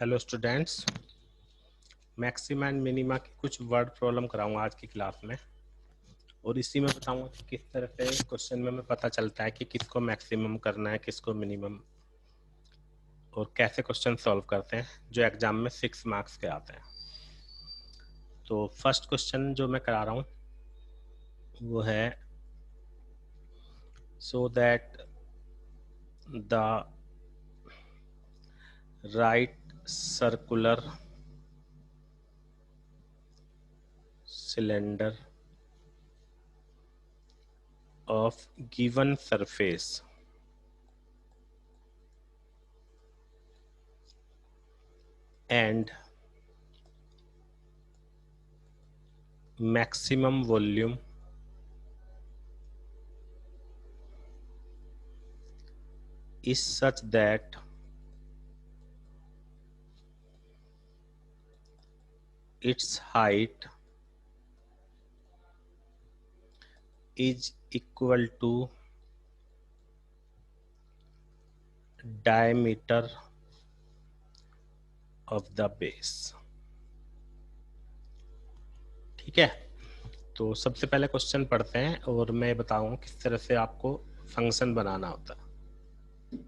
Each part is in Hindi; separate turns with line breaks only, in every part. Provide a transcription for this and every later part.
Hello students, maxima and minima की कुछ वर्ड प्रॉब्लम कराऊंगा आज की क्लास में और इसी में बताऊंगा कि किस तरह से क्वेश्चन में हमें पता चलता है कि किसको मैक्सिमम करना है, किसको मिनिमम, और कैसे क्वेश्चन सॉल्व करते हैं जो एग्जाम में 6 मार्क्स के आते हैं। तो फर्स्ट क्वेश्चन जो मैं करा रहा हूँ वो है so that the right circular cylinder of given surface and maximum volume is such that its height is equal to diameter of the base। ठीक है, तो सबसे पहले क्वेश्चन पढ़ते हैं और मैं बताऊंगा किस तरह से आपको फंक्शन बनाना होता है।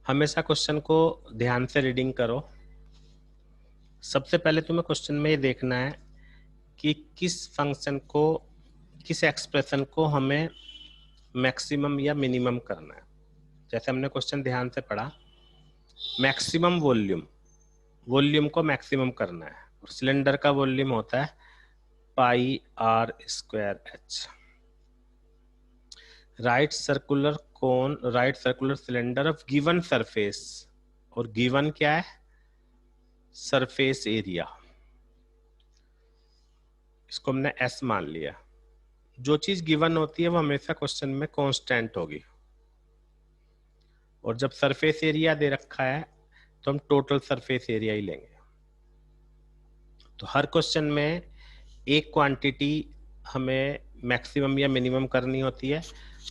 हमेशा क्वेश्चन को ध्यान से रीडिंग करो। सबसे पहले तुम्हें क्वेश्चन में ये देखना है कि किस फंक्शन को, किस एक्सप्रेशन को हमें मैक्सिमम या मिनिमम करना है। जैसे हमने क्वेश्चन ध्यान से पढ़ा, मैक्सिमम वॉल्यूम, वॉल्यूम को मैक्सिमम करना है और सिलेंडर का वॉल्यूम होता है pi r square h. Right circular cone, right circular cylinder of given surface, और गिवन क्या है? सरफेस एरिया, इसको हमने एस मान लिया। जो चीज गिवन होती है वो हमेशा क्वेश्चन में कांस्टेंट होगी, और जब सरफेस एरिया दे रखा है तो हम टोटल सरफेस एरिया ही लेंगे। तो हर क्वेश्चन में एक क्वांटिटी हमें मैक्सिमम या मिनिमम करनी होती है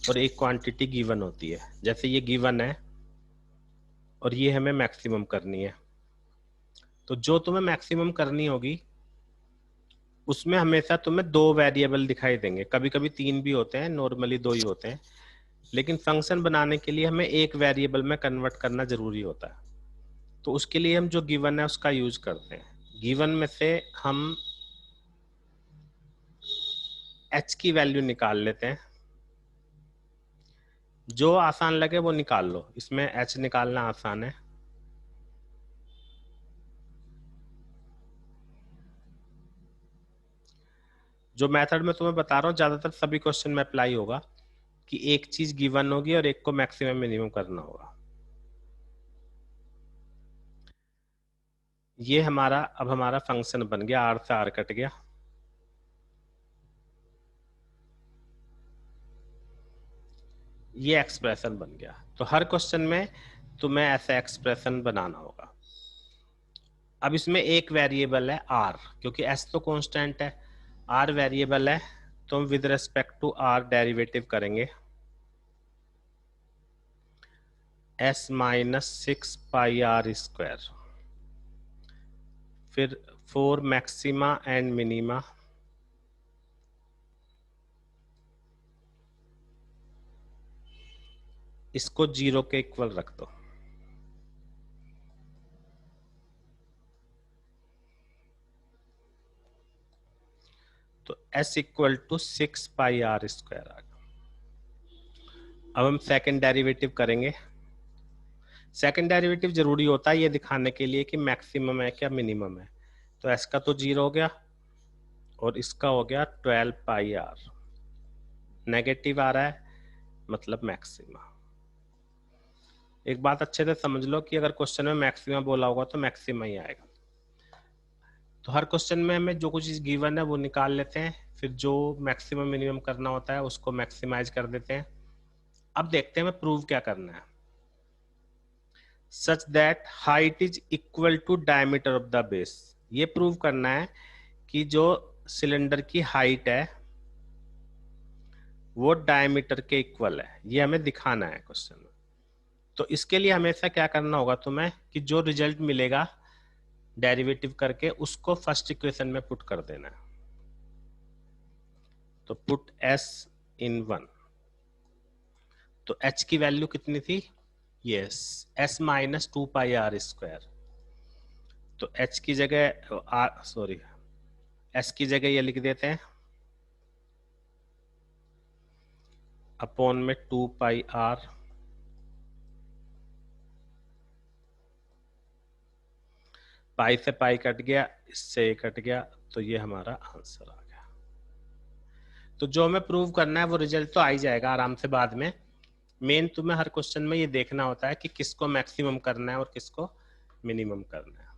और एक क्वांटिटी गिवन होती है। जैसे ये गिवन है और ये हमें मैक्सिमम करनी है, तो जो तुम्हें मैक्सिमम करनी होगी उसमें हमेशा तुम्हें 2 वेरिएबल दिखाई देंगे। कभी कभी 3 भी होते हैं, नॉर्मली 2 ही होते हैं, लेकिन फंक्शन बनाने के लिए हमें एक वेरिएबल में कन्वर्ट करना जरूरी होता है। तो उसके लिए हम जो गिवन है उसका यूज करते हैं। गिवन में से हम h की वैल्यू निकाल लेते हैं। जो आसान लगे वो निकाल लो, इसमें h निकालना आसान है। जो मेथड मैं तुम्हें बता रहा हूँ ज्यादातर सभी क्वेश्चन में अप्लाई होगा कि एक चीज गिवन होगी और एक को मैक्सिमम मिनिमम करना होगा। ये हमारा, अब हमारा फंक्शन बन गया, आर से आर कट गया। ये एक्सप्रेशन बन गया। तो हर क्वेश्चन में तुम्हें ऐसा एक्सप्रेशन बनाना होगा। अब इसमें एक वेरिएबल है आर, क्योंकि एस तो कांस्टेंट है, आर वेरिएबल है, तो हम with respect to r derivative करेंगे। S minus 6 pi r square, फिर 4 मैक्सिमा एंड मिनिमा, इसको 0 के इक्वल रख दो। तो s equal to 6 pi r square आ गया। अब हम सेकंड डेरिवेटिव करेंगे। सेकंड डेरिवेटिव जरूरी होता है ये दिखाने के लिए कि मैक्सिमम है क्या मिनिमम है। तो s का तो 0 हो गया और इसका हो गया 12 पाई आर। नेगेटिव आ रहा है मतलब मैक्सिमा। एक बात अच्छे से समझ लो कि अगर क्वेश्चन में मैक्सिमा बोला होगा तो मैक्सिमा ही आएगा। तो हर क्वेश्चन में हमें जो कुछ चीज गिवन है वो निकाल लेते हैं, फिर जो मैक्सिमम मिनिमम करना होता है उसको मैक्सिमाइज कर देते हैं। अब देखते हैं हमें प्रूव क्या करना है। Such that height is equal to diameter of the base, ये प्रूव करना है कि जो सिलेंडर की हाइट है वो डायमीटर के इक्वल है। ये हमें दिखाना है क्वेश्चन में। तो इसके लिए हमेशा क्या करना होगा तुम्हें कि जो रिजल्ट मिलेगा डेरिवेटिव करके उसको फर्स्ट इक्वेशन में पुट कर देना है। तो पुट s इन 1, तो h की वैल्यू कितनी थी, ये s माइनस 2πr²। तो h की जगह s की जगह ये लिख देते हैं अपॉन में 2πr, पाई से पाई कट गया, इससे ये कट गया, तो ये हमारा आंसर आ गया। तो जो हमें प्रूव करना है वो रिजल्ट तो आ ही जाएगा आराम से बाद में। मेन तुम्हें हर क्वेश्चन में ये देखना होता है कि किसको मैक्सिमम करना है और किसको मिनिमम करना है।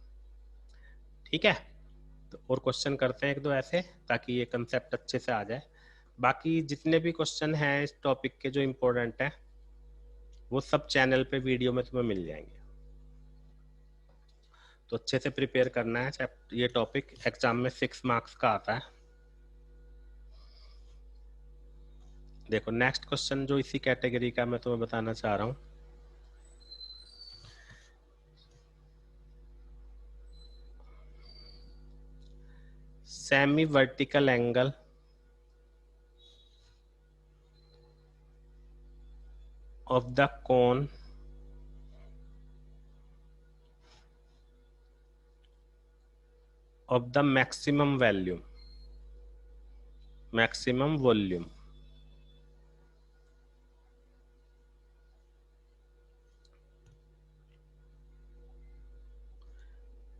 ठीक है, तो और क्वेश्चन करते हैं एक दो ऐसे, ताकि ये कंसेप्ट अच्छे से आ जाए। बाकी जितने भी क्वेश्चन हैं इस टॉपिक के जो इम्पोर्टेंट हैं वो सब चैनल पे वीडियो में तुम्हें मिल जाएंगे। तो अच्छे से प्रिपेयर करना है। ये टॉपिक एग्जाम में 6 मार्क्स का आता है। देखो नेक्स्ट क्वेश्चन जो इसी कैटेगरी का मैं तुम्हें बताना चाह रहा हूँ। Semi vertical angle of the cone of the maximum volume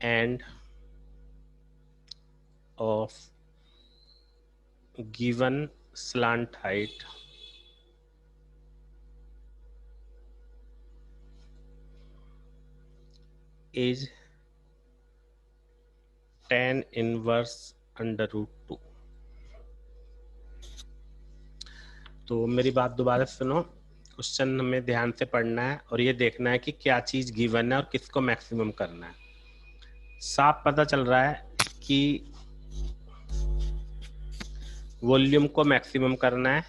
and of given slant height is tan inverse under root 2। तो मेरी बात दोबारा सुनो, क्वेश्चन हमें ध्यान से पढ़ना है और ये देखना है कि क्या चीज गिवन है और किसको मैक्सिमम करना है। साफ पता चल रहा है कि वॉल्यूम को मैक्सिमम करना है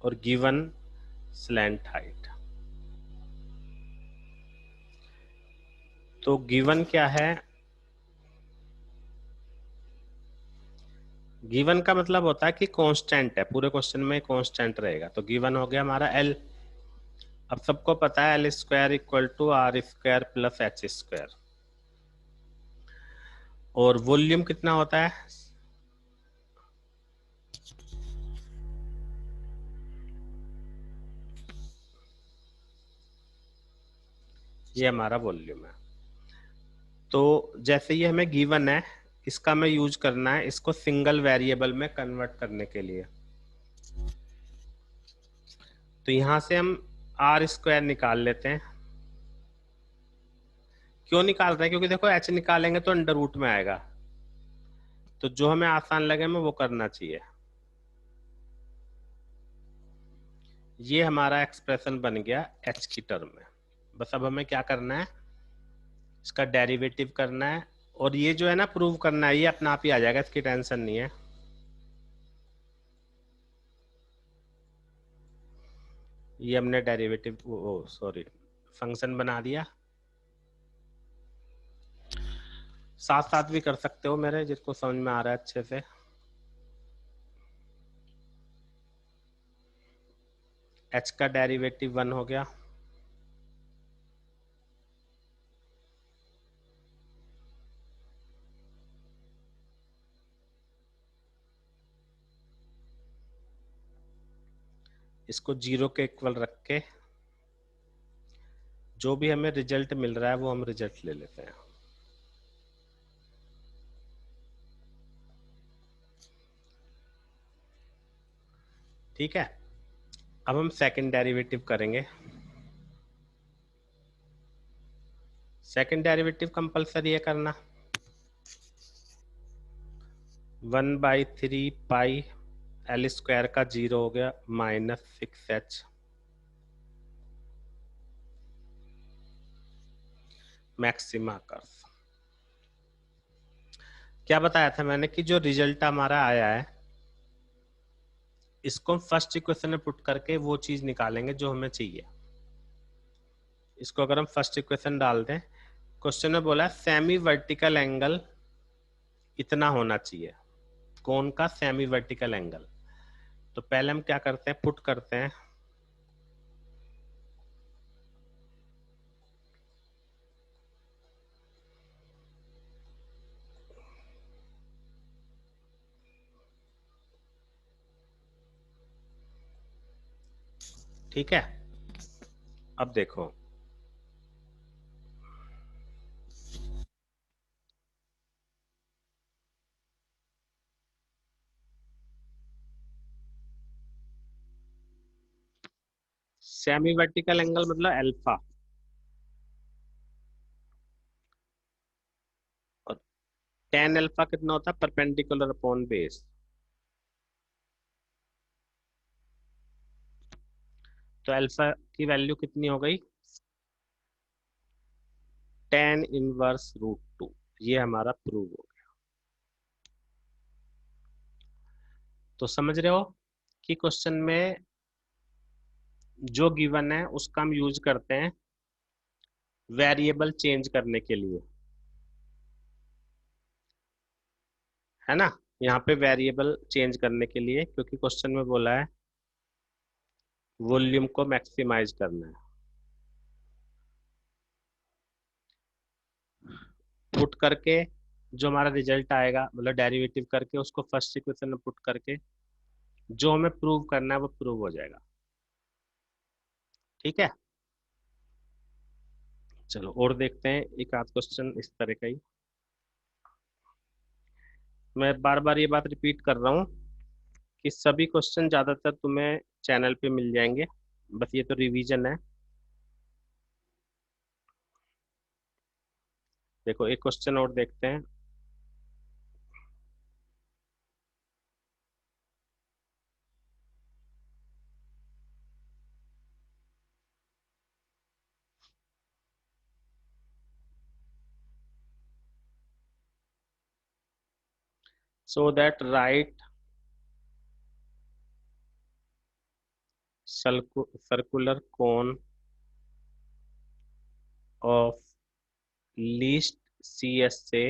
और गिवन स्लैंट हाइट। तो गिवन क्या है, गिवन का मतलब होता है कि कांस्टेंट है, पूरे क्वेश्चन में कांस्टेंट रहेगा। तो गिवन हो गया हमारा L। अब सबको पता है L square equal to R square plus H square. और वॉल्यूम कितना होता है, ये हमारा वॉल्यूम है। तो जैसे ये हमें गिवन है, इसका हमें यूज करना है इसको सिंगल वेरिएबल में कन्वर्ट करने के लिए। तो यहां से हम R स्क्वायर निकाल लेते हैं। क्यों निकाल रहे हैं, क्योंकि देखो H निकालेंगे तो अंडर रूट में आएगा, तो जो हमें आसान लगे हमें वो करना चाहिए। ये हमारा एक्सप्रेशन बन गया H की टर्म में। बस अब हमें क्या करना है, इसका डेरिवेटिव करना है, और ये जो है ना प्रूव करना है, ये अपना आप ही आ जाएगा, इसकी टेंशन नहीं है। ये हमने डेरिवेटिव फंक्शन बना दिया। साथ साथ भी कर सकते हो मेरे, जिसको समझ में आ रहा है अच्छे से। H का डेरिवेटिव 1 हो गया, इसको 0 के इक्वल रख के जो भी हमें रिजल्ट मिल रहा है वो हम रिजल्ट ले लेते हैं। ठीक है, अब हम सेकंड डेरिवेटिव करेंगे। सेकंड डेरिवेटिव कंपल्सरी है करना। 1/3 पाई L स्क्वायर का 0 हो गया माइनस 6H मैक्सिमा कर्व। क्या बताया था मैंने कि जो रिजल्ट हमारा आया है इसको हम फर्स्ट इक्वेशन में पुट करके वो चीज निकालेंगे जो हमें चाहिए। इसको अगर हम फर्स्ट इक्वेशन डाल दें, क्वेश्चन में बोला सेमी वर्टिकल एंगल इतना होना चाहिए, कोन का सेमी वर्टिकल एंगल। तो पहले हम क्या करते हैं, पुट करते हैं ठीक है। अब देखो सेमी वर्टिकल एंगल मतलब अल्फा, और टेन अल्फा कितना होता है, परपेंडिकुलर अपॉन बेस। तो अल्फा की वैल्यू कितनी हो गई, टेन इनवर्स रूट टू। ये हमारा प्रूव हो गया। तो समझ रहे हो कि क्वेश्चन में जो गिवन है उसका हम यूज करते हैं वेरिएबल चेंज करने के लिए, है ना। यहाँ पे वेरिएबल चेंज करने के लिए, क्योंकि क्वेश्चन में बोला है वॉल्यूम को मैक्सिमाइज करना है। पुट करके जो हमारा रिजल्ट आएगा, मतलब डेरिवेटिव करके उसको फर्स्ट इक्वेशन में पुट करके जो हमें प्रूव करना है वो प्रूव हो जाएगा। ठीक है, चलो और देखते हैं एक आध क्वेश्चन इस तरह का ही। मैं बार बार ये बात रिपीट कर रहा हूँ कि सभी क्वेश्चन ज्यादातर तुम्हें चैनल पे मिल जाएंगे, बस ये तो रिवीजन है। देखो एक क्वेश्चन और देखते हैं। So that right circular cone of least CSA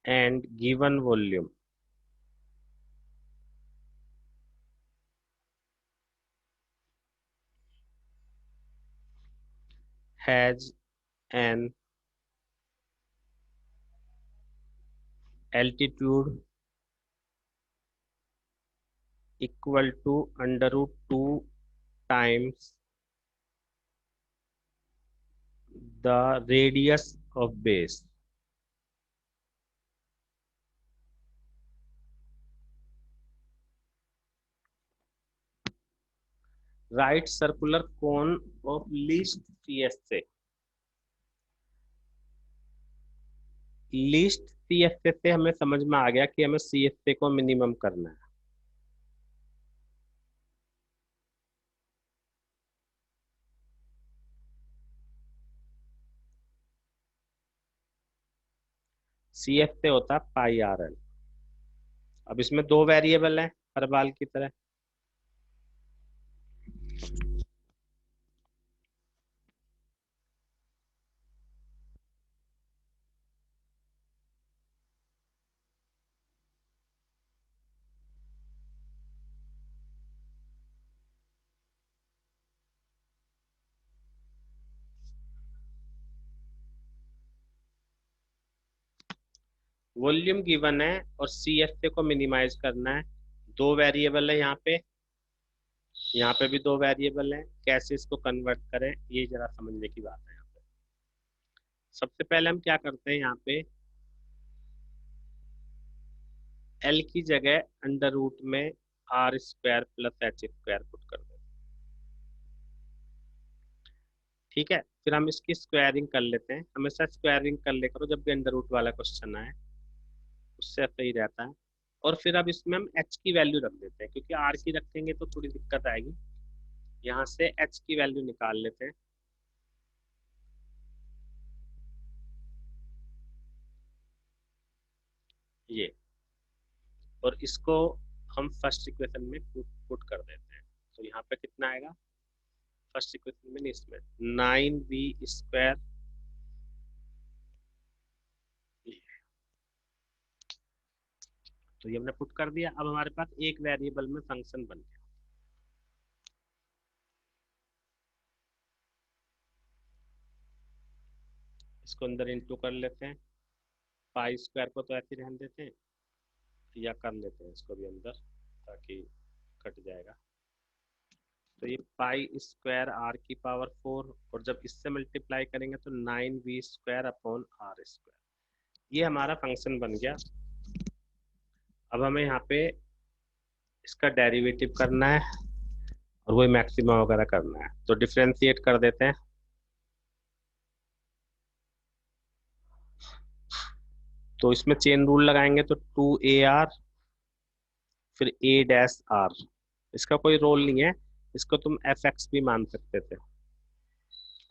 and given volume has an altitude equal to under root 2 times the radius of base. Right circular cone of least CSA. Least CSA से हमें समझ में आ गया कि हमें CSA को मिनिमम करना है। CSA होता है पाई RL। अब इसमें दो वेरिएबल है हर बाल की तरह। वॉल्यूम गिवन है और CSA को मिनिमाइज करना है। दो वेरिएबल है यहाँ पे भी दो वेरिएबल हैं, कैसे इसको कन्वर्ट करें ये जरा समझने की बात है यहाँ पे। सबसे पहले हम क्या करते हैं, यहाँ पे L की जगह अंडर रूट में R² + H² पुट कर दें। ठीक है, फिर हम इसकी स्क्वायरिंग कर लेते हैं। हमेशा स्क्वायरिंग कर ले करो जब भी अंडर रूट वाला क्वेश्चन आए, उससे सही रहता है। और फिर अब इसमें हम H की वैल्यू रख देते हैं, क्योंकि R की रखेंगे तो थोड़ी दिक्कत आएगी। यहाँ से H की वैल्यू निकाल लेते हैं, ये। और इसको हम फर्स्ट इक्वेशन में पुट कर देते हैं। तो यहाँ पे कितना आएगा, फर्स्ट इक्वेशन में नहीं, इसमें 9v² तो ये हमने पुट कर दिया। अब हमारे पास एक वेरिएबल में फंक्शन बन गया। इसको अंदर इंटू कर लेते हैं, पाई स्क्वायर को तो ऐसे रहने देते हैं, या कर लेते हैं इसको भी अंदर ताकि कट जाएगा। तो ये पाई स्क्वायर आर की पावर 4, और जब इससे मल्टीप्लाई करेंगे तो 9v² अपॉन r²। ये हमारा फंक्शन बन गया। अब हमें यहाँ पे इसका डेरिवेटिव करना है और वही मैक्सिमा वगैरह करना है, तो डिफ्रेंशिएट कर देते हैं। तो इसमें चेन रूल लगाएंगे तो 2ar फिर a-r। इसका कोई रोल नहीं है, इसको तुम fx भी मान सकते थे,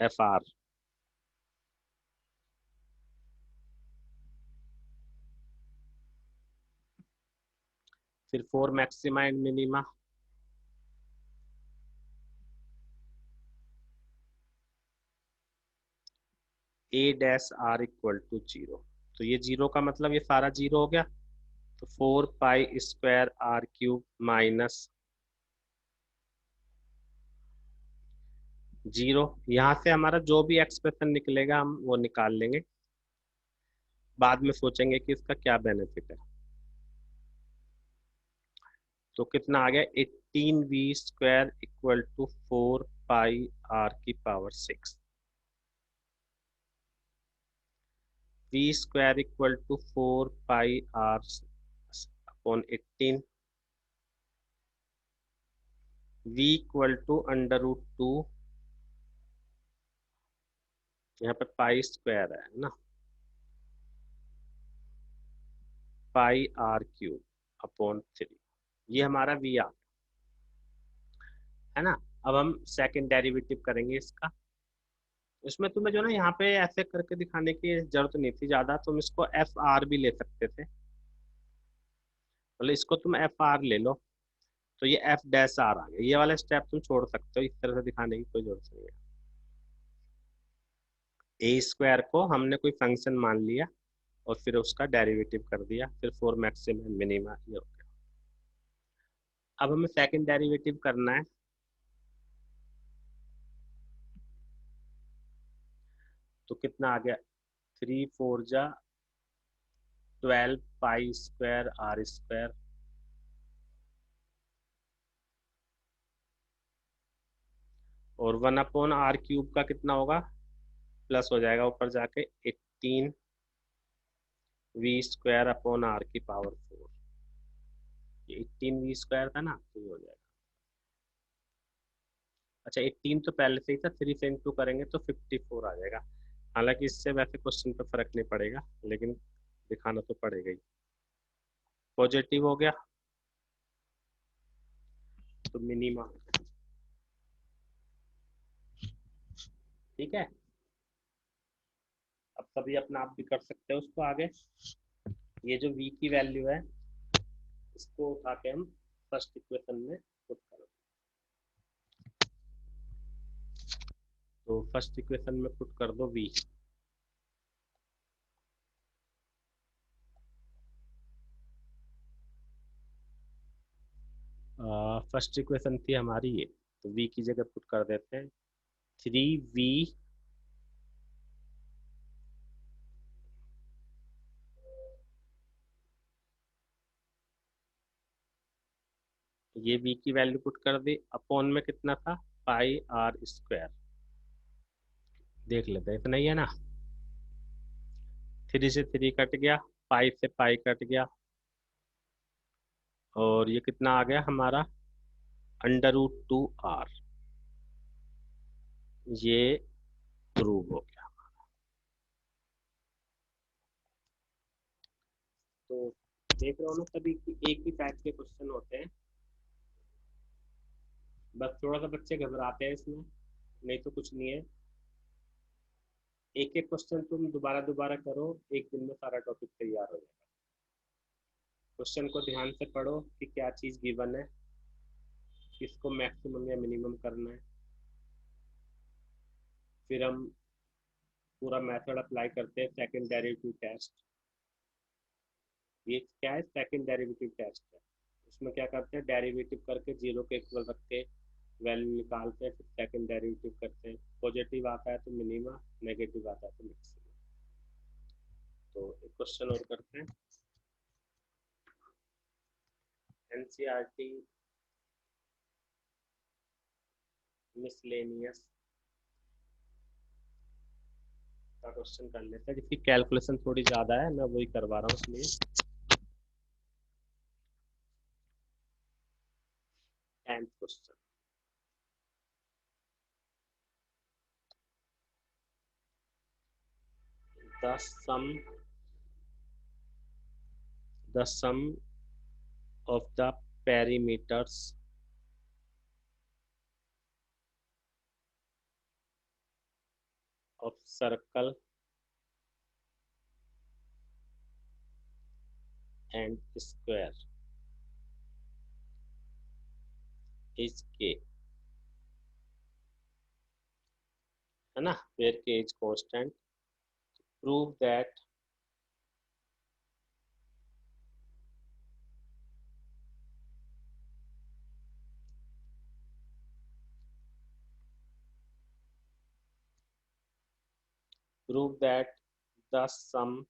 fr। फिर 4 maxima and minima, a-r equal to 0। तो ये 0 का मतलब ये सारा 0 हो गया। तो 4 पाई स्क्वायर r³ माइनस 0। यहाँ से हमारा जो भी एक्सप्रेशन निकलेगा हम वो निकाल लेंगे, बाद में सोचेंगे कि इसका क्या बेनिफिट है। तो कितना आ गया, 18v² equal to 4 pi r⁴। v² equal to 4 pi r/18। v equal to √2, यहाँ पे पाई स्क्वायर है ना, पाई r³ अपॉन 3। ये हमारा वी आर है ना। अब हम सेकंड डेरिवेटिव करेंगे इसका। इसमें तुम्हें जो ना यहाँ पे ऐसे करके दिखाने की जरूरत नहीं थी ज्यादा, तुम इसको एफ आर भी ले सकते थे, मतलब इसको तुम एफ आर ले लो तो ये f'(r) आ गया। ये वाला स्टेप तुम छोड़ सकते हो, इस तरह से दिखाने की कोई जरूरत नहीं है। a² को हमने कोई फंक्शन मान लिया और फिर उसका डेरिवेटिव कर दिया, फिर 4 मैक्सिमम मिनिमा, ये हो गया। अब हमें सेकंड डेरिवेटिव करना है। तो कितना आ गया, 3×4=12 पाई² r², और 1/r³ का कितना होगा, प्लस हो जाएगा ऊपर जाके 18v² अपॉन r⁴। ये 18v² था ना, तो ये हो जाएगा। अच्छा 18 तो पहले से ही था, 3 से इंटू करेंगे तो 54 आ जाएगा। हालांकि इससे वैसे क्वेश्चन पे फर्क नहीं पड़ेगा, लेकिन दिखाना तो पड़ेगा ही। पॉजिटिव हो गया तो मिनिमा, ठीक है। अब सभी अपना आप भी कर सकते हो उसको आगे। ये जो v की वैल्यू है इसको उठा के हम फर्स्ट इक्वेशन में पुट करें। तो फर्स्ट इक्वेशन में पुट कर दो v। फर्स्ट इक्वेशन थी हमारी ये, तो v की जगह पुट कर देते हैं 3v ये v की वैल्यू पुट कर दी, अपॉन में कितना था, पाई r²। देख लेते हैं, इतना ही है ना। 3 से 3 कट गया, पाई से पाई कट गया, और ये कितना आ गया हमारा, √2r। ये प्रूव हो गया। तो देख रहे हो ना सभी की एक ही टाइप के क्वेश्चन होते हैं, बस थोड़ा सा बच्चे घबराते हैं इसमें, नहीं तो कुछ नहीं है। एक एक क्वेश्चन तुम दोबारा दोबारा करो, एक दिन में सारा टॉपिक तैयार हो जाएगा। क्वेश्चन को ध्यान से पढ़ो कि क्या चीज़ गिवन है, किसको मैक्सिमम या मिनिमम करना है। फिर हम पूरा मेथड अप्लाई करते हैं, सेकंड डेरिवेटिव टेस्ट। ये क्या है? सेकंड डेरिवेटिव टेस्ट है। उसमें क्या करते हैं, डेरिवेटिव करके जीरो के इक्वल रख के वैल्यू निकालते हैं, फिर सेकंड डेरिवेटिव करते हैं। पॉजिटिव आता है तो मिनिमा, नेगेटिव आता है तो मैक्सिमम। तो एक क्वेश्चन और करते हैं। एनसीईआरटी मिसलेनियस का क्वेश्चन कर लेते हैं, जिसकी कैलकुलेशन थोड़ी ज्यादा है, मैं वही करवा रहा हूँ इसलिए। 10th question. the sum the sum of the perimeters of circle and square is k, है ना, where k is constant। prove that prove that the sum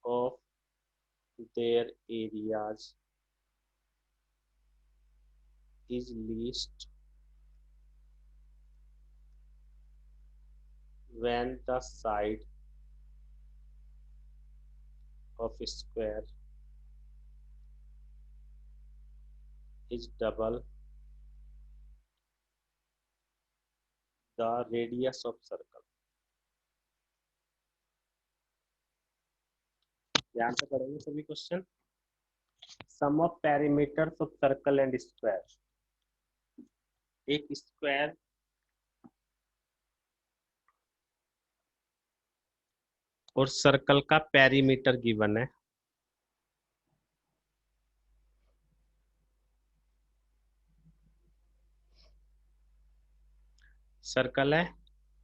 of their areas is least when the side of a square is double the radius of circle। ध्यान से पढ़ेंगे सभी question. Sum of perimeters of circle and square. एक स्क्वायर और सर्कल का पेरीमीटर गिवन है। सर्कल है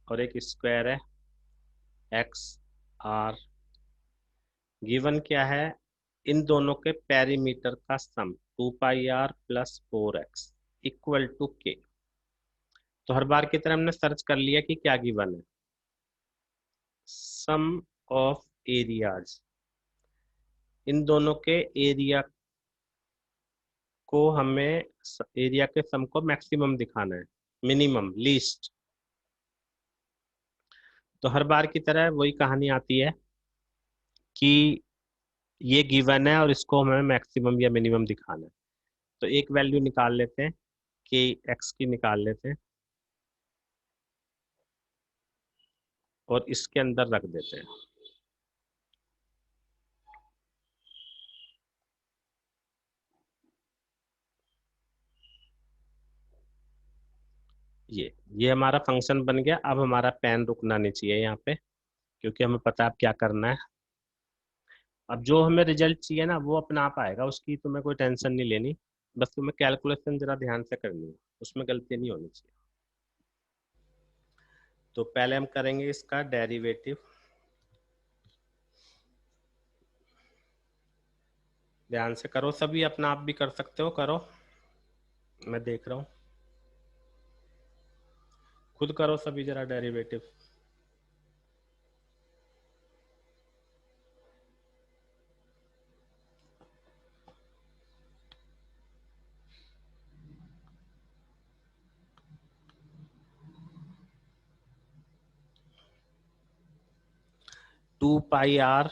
और एक स्क्वायर है, एक्स आर। गिवन क्या है? इन दोनों के पेरीमीटर का सम 2πr plus 4x equal to के। तो हर बार की तरह हमने सर्च कर लिया कि क्या गिवन है। सम ऑफ एरियाज, इन दोनों के एरिया को हमें, एरिया के सम को मैक्सिमम दिखाना है, मिनिमम लीस्ट। तो हर बार की तरह वही कहानी आती है कि ये गिवन है और इसको हमें मैक्सिमम या मिनिमम दिखाना है। तो एक वैल्यू निकाल लेते हैं, कि एक्स की निकाल लेते हैं और इसके अंदर रख देते हैं। ये हमारा फंक्शन बन गया। अब हमारा पेन रुकना नहीं चाहिए यहाँ पे, क्योंकि हमें पता है अब क्या करना है। अब जो हमें रिजल्ट चाहिए ना, वो अपना आप आएगा, उसकी तुम्हें कोई टेंशन नहीं लेनी। बस तुम्हें कैलकुलेशन जरा ध्यान से करनी है, उसमें गलती नहीं होनी चाहिए। तो पहले हम करेंगे इसका डेरिवेटिव। ध्यान से करो सभी, अपना आप भी कर सकते हो, करो, मैं देख रहा हूँ। खुद करो सभी जरा derivative. Two pi r,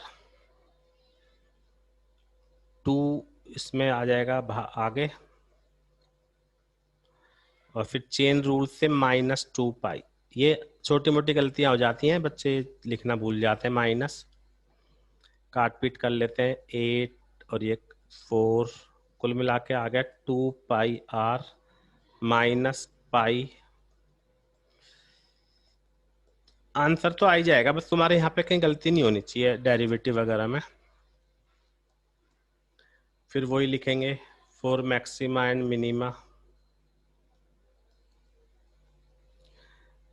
two इसमें आ जाएगा आगे, और फिर चेन रूल से -2π। ये छोटी मोटी गलतियां हो जाती हैं, बच्चे लिखना भूल जाते हैं। माइनस काट पीट कर लेते हैं, 8 और ये 4, कुल मिला के आ गया 2πr -π। आंसर तो आ ही जाएगा, बस तुम्हारे यहाँ पे कहीं गलती नहीं होनी चाहिए डेरिवेटिव वगैरह में। फिर वही लिखेंगे फॉर मैक्सिमा एंड मिनिमा।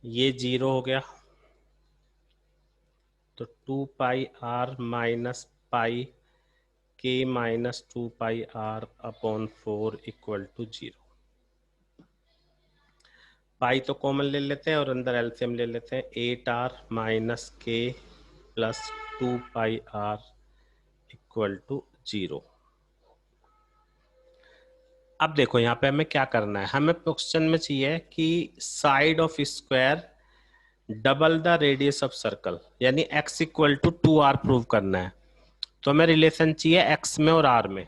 ये 0 हो गया, तो 2 pi are minus pi k minus 2 pi r upon 4 equal to 0। Pi तो कॉमन ले लेते हैं और अंदर एलसीएम ले लेते हैं। 8r minus k plus 2 pi r equal to 0। अब देखो यहाँ पे हमें क्या करना है, हमें क्वेश्चन में चाहिए कि side of square double the radius of circle, यानी x equal to 2r prove करना है। तो हमें रिलेशन चाहिए x में और r में,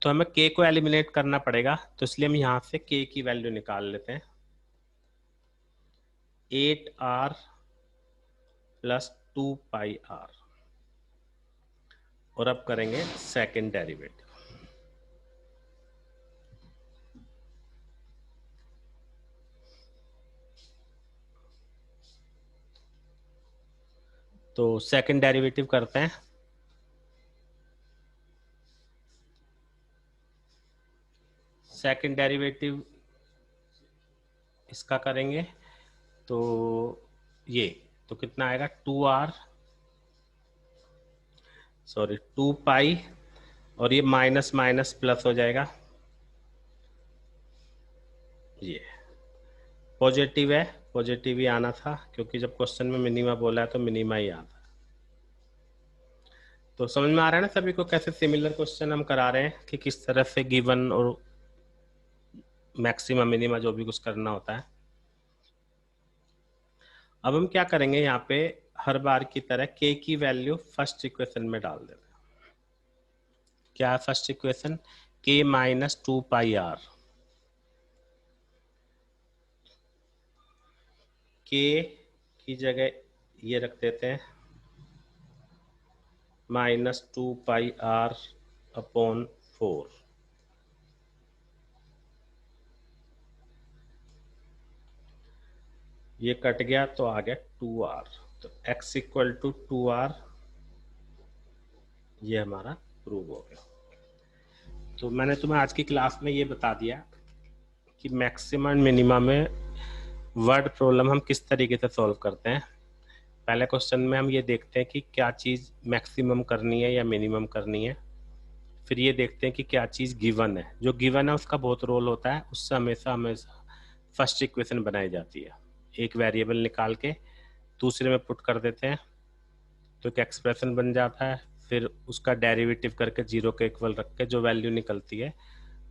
तो हमें k को एलिमिनेट करना पड़ेगा, तो इसलिए हम यहाँ से k की वैल्यू निकाल लेते हैं। 8r प्लस 2 पाई r, और अब करेंगे सेकेंड डेरिवेटिव। तो सेकेंड डेरिवेटिव करते हैं। सेकेंड डेरिवेटिव इसका करेंगे तो ये तो कितना आएगा, 2 पाई, और ये माइनस माइनस प्लस हो जाएगा, ये पॉजिटिव है, पॉजिटिव ही आना था क्योंकि जब क्वेश्चन में मिनिमा बोला है तो मिनिमा ही आता है। तो समझ में आ रहा है ना सभी को कैसे सिमिलर क्वेश्चन हम करा रहे हैं कि किस तरह से गिवन और मैक्सिमम मिनिमा जो भी कुछ करना होता है। अब हम क्या करेंगे, यहाँ पे हर बार की तरह k की वैल्यू फर्स्ट इक्वेशन में डाल देते हैं। क्या है first equation, k minus 2 pi r, k की जगह ये रख देते हैं माइनस 2 पाई आर अपॉन 4। ये कट गया तो आ गया 2r, तो x इक्वल टू 2r, ये हमारा प्रूव हो गया। तो मैंने तुम्हें आज की क्लास में ये बता दिया कि मैक्सिमम मिनिमा में वर्ड प्रॉब्लम हम किस तरीके से सॉल्व करते हैं। पहले क्वेश्चन में हम ये देखते हैं कि क्या चीज़ मैक्सिमम करनी है या मिनिमम करनी है, फिर ये देखते हैं कि क्या चीज़ गिवन है, जो गिवन है उसका बहुत रोल होता है, उससे हमेशा हमेशा फर्स्ट इक्वेशन बनाई जाती है। एक वेरिएबल निकाल के दूसरे में पुट कर देते हैं तो एक एक्सप्रेशन बन जाता है, फिर उसका डेरिवेटिव करके 0 के इक्वल रख के जो वैल्यू निकलती है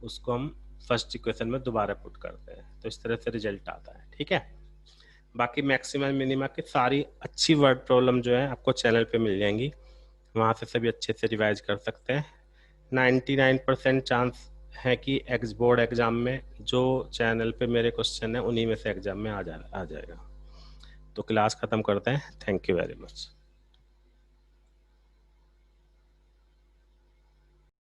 उसको हम फर्स्ट इक्वेशन में दोबारा पुट करते हैं, तो इस तरह से रिजल्ट आता है। ठीक है, बाकी मैक्सिमम मिनिमा की सारी अच्छी वर्ड प्रॉब्लम जो है आपको चैनल पे मिल जाएंगी, वहाँ से सभी अच्छे से रिवाइज कर सकते हैं। 99% चांस है कि बोर्ड एग्जाम में जो चैनल पे मेरे क्वेश्चन है उन्हीं में से एग्जाम में आ जाएगा। तो क्लास ख़त्म करते हैं। Thank you very much.